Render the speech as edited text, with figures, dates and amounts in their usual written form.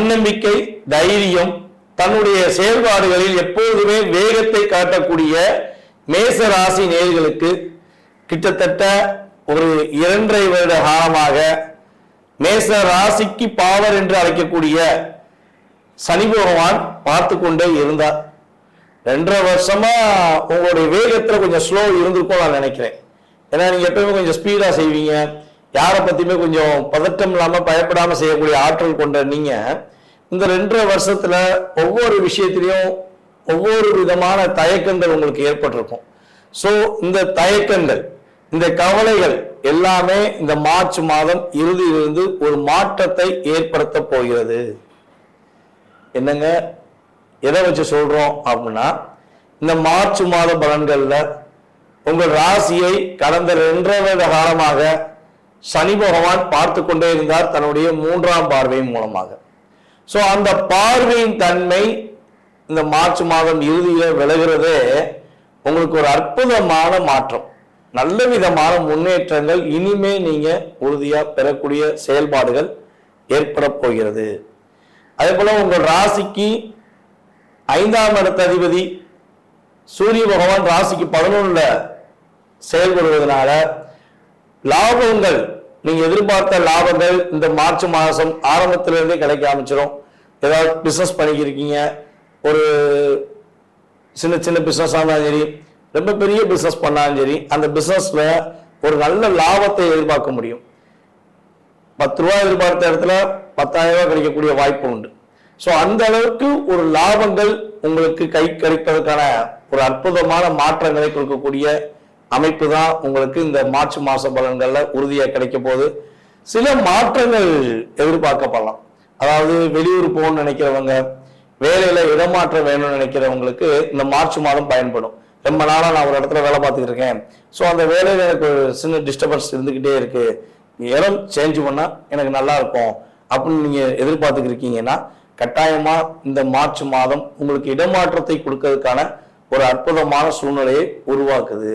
தன்னம்பிக்கை, தைரியம், தன்னுடைய செயல்பாடுகளில் எப்போதுமே வேகத்தை காட்டக்கூடிய மேச ராசி நேயர்களுக்கு கிட்டத்தட்ட ஒரு 2.5 வருட காலமாக மேச ராசிக்கு பாவர் என்று அழைக்கக்கூடிய சனி பகவான் பார்த்து கொண்டே இருந்தார். 2.5 வருஷமா உங்களுடைய வேகத்துல கொஞ்சம் ஸ்லோ இருந்திருக்கும் நான் நினைக்கிறேன். ஏன்னா நீங்க எப்பவுமே கொஞ்சம் ஸ்பீடா செய்வீங்க, யாரை பத்தியுமே கொஞ்சம் பதட்டம் இல்லாம பயப்படாம செய்யக்கூடிய ஆற்றல் கொண்ட நீங்க இந்த 2.5 வருஷத்துல ஒவ்வொரு விஷயத்திலையும் ஒவ்வொரு விதமான தயக்கங்கள் உங்களுக்கு ஏற்பட்டிருக்கும். சோ இந்த தயக்கங்கள், இந்த கவலைகள் எல்லாமே இந்த மார்ச் மாதம் இறுதியிலிருந்து ஒரு மாற்றத்தை ஏற்படுத்த போகிறது. என்னங்க எதை வச்சு சொல்றோம் அப்படின்னா, இந்த மார்ச் மாத பலன்கள்ல உங்கள் ராசியை கடந்த 2.5 வருட காலமாக சனி பகவான் பார்த்து கொண்டே இருந்தார் தன்னுடைய 3ஆம் பார்வையின் மூலமாக. சோ அந்த பார்வையின் தன்மை இந்த மார்ச் மாதம் இறுதியில விலகிறதே உங்களுக்கு ஒரு அற்புதமான மாற்றம், நல்ல விதமான முன்னேற்றங்கள் இனிமே நீங்க உறுதியா பெறக்கூடிய செயல்பாடுகள் ஏற்பட போகிறது. அதே போல உங்கள் ராசிக்கு 5ஆம் இடத்த அதிபதி சூரிய பகவான் ராசிக்கு 11ல செயல்படுவதனால லாபங்கள், நீங்க எதிர்பார்த்த லாபங்கள் இந்த மார்ச் மாதம் ஆரம்பத்திலிருந்தே கிடைக்க ஆரம்பிச்சிடும். ஏதாவது பிசினஸ் பண்ணிக்கிருக்கீங்க, ஒரு சின்ன சின்ன பிசினஸ் ஆனாலும் சரி, ரொம்ப பெரிய பிசினஸ் பண்ணாலும் சரி, அந்த பிசினஸ்ல ஒரு நல்ல லாபத்தை எதிர்பார்க்க முடியும். 10 ரூபாய் எதிர்பார்த்த இடத்துல 10,000 ரூபாய் கிடைக்கக்கூடிய வாய்ப்பு உண்டு. ஸோ அந்த அளவுக்கு ஒரு லாபங்கள் உங்களுக்கு கை கிடைப்பதற்கான ஒரு அற்புதமான மாற்றங்களை கொடுக்கக்கூடிய அமைப்பு தான் உங்களுக்கு இந்த மார்ச் மாச பலன்கள்ல உறுதியா கிடைக்க போகுது. சில மாற்றங்கள் எதிர்பார்க்கப்படலாம். அதாவது வெளியூர் போகணும்னு நினைக்கிறவங்க, வேலையில இடமாற்றம் வேணும்னு நினைக்கிறவங்களுக்கு இந்த மார்ச் மாதம் பயன்படும். ரொம்ப நாளா நான் ஒரு இடத்துல வேலை பார்த்துக்கிட்டு இருக்கேன், ஸோ அந்த வேலையில எனக்கு ஒரு சின்ன டிஸ்டர்பன்ஸ் இருந்துகிட்டே இருக்கு, இடம் சேஞ்ச் பண்ணா எனக்கு நல்லா இருக்கும் அப்படின்னு நீங்க எதிர்பார்த்துக்கிட்டு இருக்கீங்கன்னா கட்டாயமா இந்த மார்ச் மாதம் உங்களுக்கு இடமாற்றத்தை கொடுக்கறதுக்கான ஒரு அற்புதமான சூழ்நிலையை உருவாக்குது.